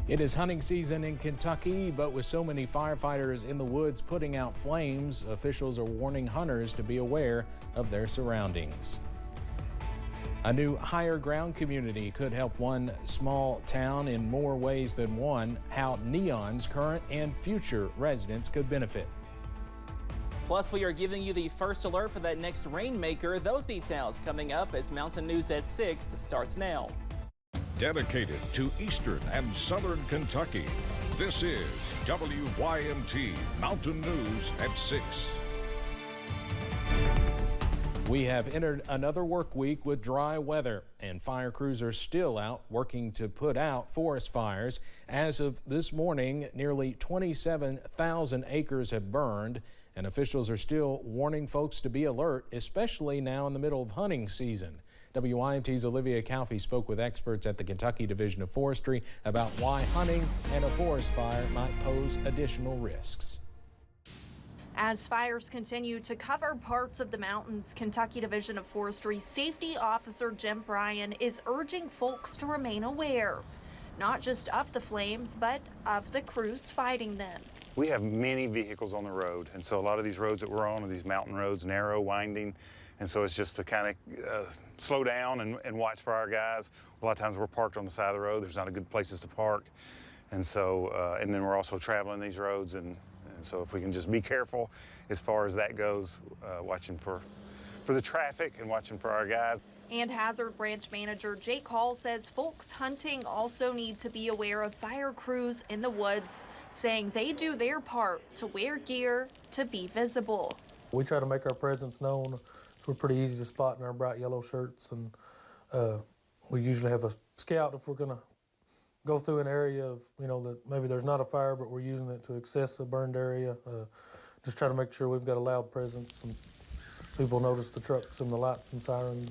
It is hunting season in Kentucky, but with so many firefighters in the woods putting out flames, officials are warning hunters to be aware of their surroundings. A new higher ground community could help one small town in more ways than one. How Neon's current and future residents could benefit. Plus, we are giving you the first alert for that next rainmaker. Those details coming up as Mountain News at 6 starts now. Dedicated to Eastern and Southern Kentucky, this is WYMT Mountain News at 6. We have entered another work week with dry weather, and fire crews are still out working to put out forest fires. As of this morning, nearly 27,000 acres have burned, and officials are still warning folks to be alert, especially now in the middle of hunting season. WYMT's Olivia Calfee spoke with experts at the Kentucky Division of Forestry about why hunting and a forest fire might pose additional risks. As fires continue to cover parts of the mountains, Kentucky Division of Forestry Safety Officer Jim Bryan is urging folks to remain aware, not just of the flames, but of the crews fighting them. We have many vehicles on the road, and so a lot of these roads that we're on are these mountain roads, narrow, winding, and so it's just to kind of slow down and watch for our guys. A lot of times we're parked on the side of the road. There's not a good places to park, and so and then we're also traveling these roads, and so if we can just be careful as far as that goes, watching for the traffic and watching for our guys. And Hazard Branch Manager Jake Hall says folks hunting also need to be aware of fire crews in the woods, saying they do their part to wear gear to be visible. We try to make our presence known. We're pretty easy to spot in our bright yellow shirts, and we usually have a scout if we're going to go through an area of, that maybe there's not a fire, but we're using it to access a burned area. Just try to make sure we've got a loud presence and people notice the trucks and the lights and sirens.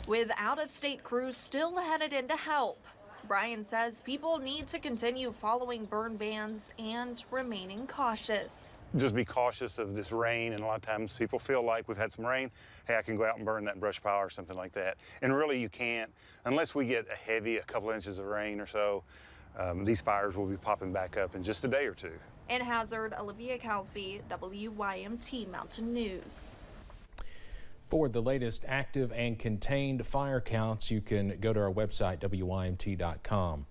With out-of-state crews still headed in to help, Bryan says people need to continue following burn bans and remaining cautious. Just be cautious of this rain, and a lot of times people feel like we've had some rain, hey, I can go out and burn that brush pile or something like that. And really you can't, unless we get a couple inches of rain or so. These fires will be popping back up in just a day or two. In Hazard, Olivia Calfee, WYMT Mountain News. For the latest active and contained fire counts, you can go to our website, WYMT.com.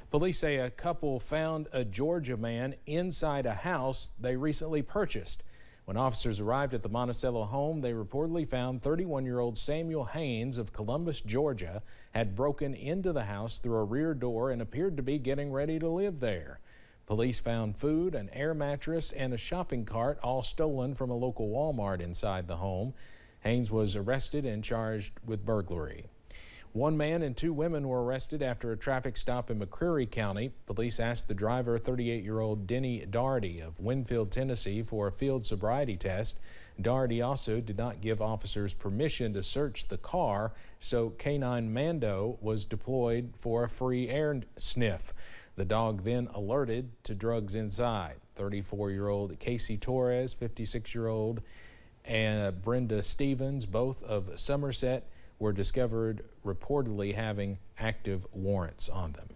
Police say a couple found a Georgia man inside a house they recently purchased. When officers arrived at the Monticello home, they reportedly found 31-year-old Samuel Haynes of Columbus, Georgia, had broken into the house through a rear door and appeared to be getting ready to live there. Police found food, an air mattress, and a shopping cart, all stolen from a local Walmart inside the home. Haynes was arrested and charged with burglary. One man and two women were arrested after a traffic stop in McCreary County. Police asked the driver, 38-year-old Denny Doherty of Winfield, Tennessee, for a field sobriety test. Doherty also did not give officers permission to search the car, so K9 Mando was deployed for a free air sniff. The dog then alerted to drugs inside. 34-year-old Casey Torres, 56-year-old and Brenda Stevens, both of Somerset, were discovered reportedly having active warrants on them.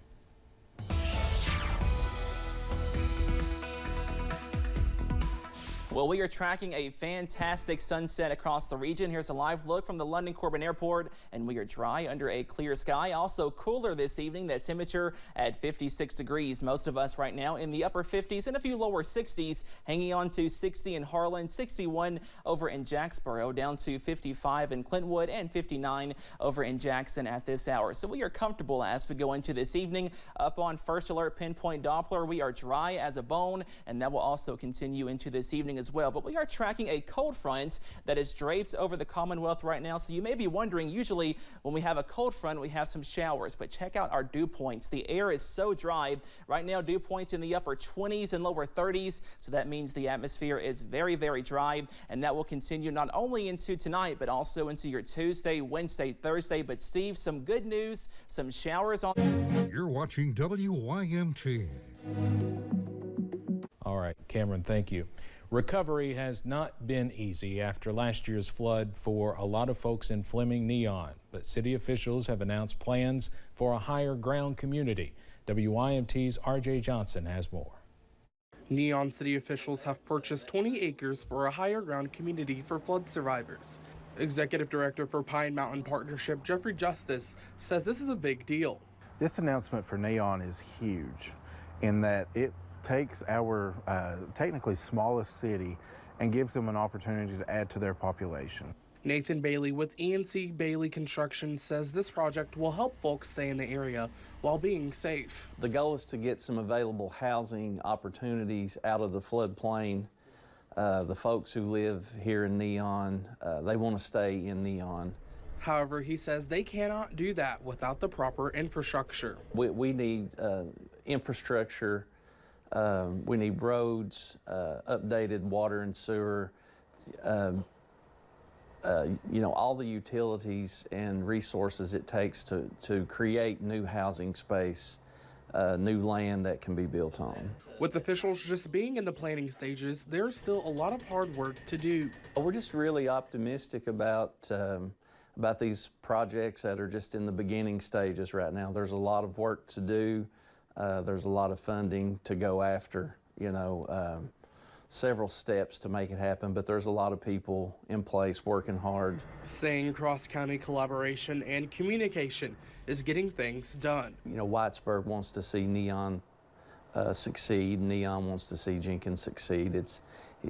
Well, we are tracking a fantastic sunset across the region. Here's a live look from the London Corbin Airport, and we are dry under a clear sky. Also cooler this evening, that temperature at 56 degrees. Most of us right now in the upper 50s and a few lower 60s, hanging on to 60 in Harlan, 61 over in Jacksboro, down to 55 in Clintwood, and 59 over in Jackson at this hour. So we are comfortable as we go into this evening. Up on first alert pinpoint Doppler, we are dry as a bone, and that will also continue into this evening as well. But we are tracking a cold front that is draped over the Commonwealth right now. So you may be wondering, usually when we have a cold front, we have some showers, but check out our dew points. The air is so dry right now. Dew points in the upper 20s and lower 30s. So that means the atmosphere is very, very dry, and that will continue not only into tonight, but also into your Tuesday, Wednesday, Thursday. But Steve, some good news, some showers on. You're watching WYMT. All right, Cameron, thank you. Recovery has not been easy after last year's flood for a lot of folks in Fleming Neon, but city officials have announced plans for a higher ground community. WYMT's RJ Johnson has more. Neon City officials have purchased 20 acres for a higher ground community for flood survivors. Executive Director for Pine Mountain Partnership, Jeffrey Justice, says this is a big deal. This announcement for Neon is huge in that it takes our technically smallest city and gives them an opportunity to add to their population. Nathan Bailey with E&C Bailey Construction says this project will help folks stay in the area while being safe. The goal is to get some available housing opportunities out of the floodplain. The folks who live here in Neon, they want to stay in Neon. However, he says they cannot do that without the proper infrastructure. We need infrastructure, we need roads, updated water and sewer, you know, all the utilities and resources it takes to create new housing space, new land that can be built on. With officials just being in the planning stages, there's still a lot of hard work to do. We're just really optimistic about these projects that are just in the beginning stages right now. There's a lot of work to do. There's a lot of funding to go after, you know, several steps to make it happen, but there's a lot of people in place working hard. Saying cross-county collaboration and communication is getting things done. You know, Whitesburg wants to see Neon succeed. Neon wants to see Jenkins succeed. It's,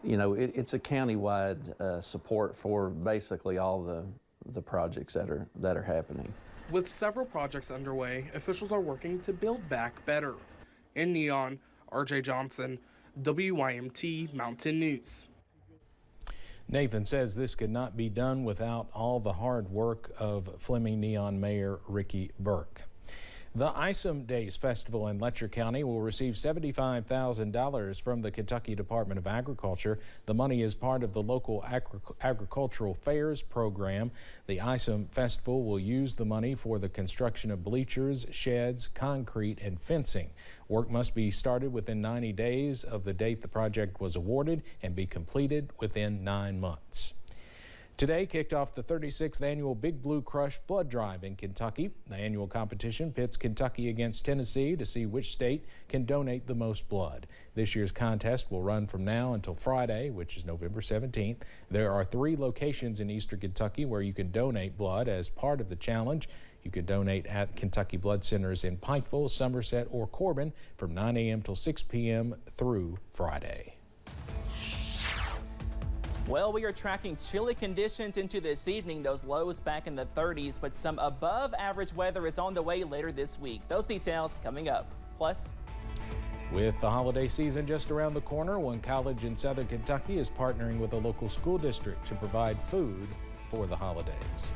you know, it's a county-wide support for basically all the projects that are happening. With several projects underway, officials are working to build back better. In Neon, RJ Johnson, WYMT Mountain News. Nathan says this could not be done without all the hard work of Fleming Neon Mayor Ricky Burke. The Isem Day Festival in Letcher County will receive $75,000 from the Kentucky Department of Agriculture. The money is part of the local agricultural fairs program. The Isem Festival will use the money for the construction of bleachers, sheds, concrete, and fencing. Work must be started within 90 days of the date the project was awarded and be completed within 9 months. Today kicked off the 36th annual Big Blue Crush Blood Drive in Kentucky. The annual competition pits Kentucky against Tennessee to see which state can donate the most blood. This year's contest will run from now until Friday, which is November 17th. There are 3 locations in eastern Kentucky where you can donate blood as part of the challenge. You can donate at Kentucky Blood Centers in Pikeville, Somerset, or Corbin from 9 a.m. till 6 p.m. through Friday. Well, we are tracking chilly conditions into this evening, those lows back in the 30s, but some above average weather is on the way later this week. Those details coming up. Plus, with the holiday season just around the corner, one college in southern Kentucky is partnering with a local school district to provide food for the holidays.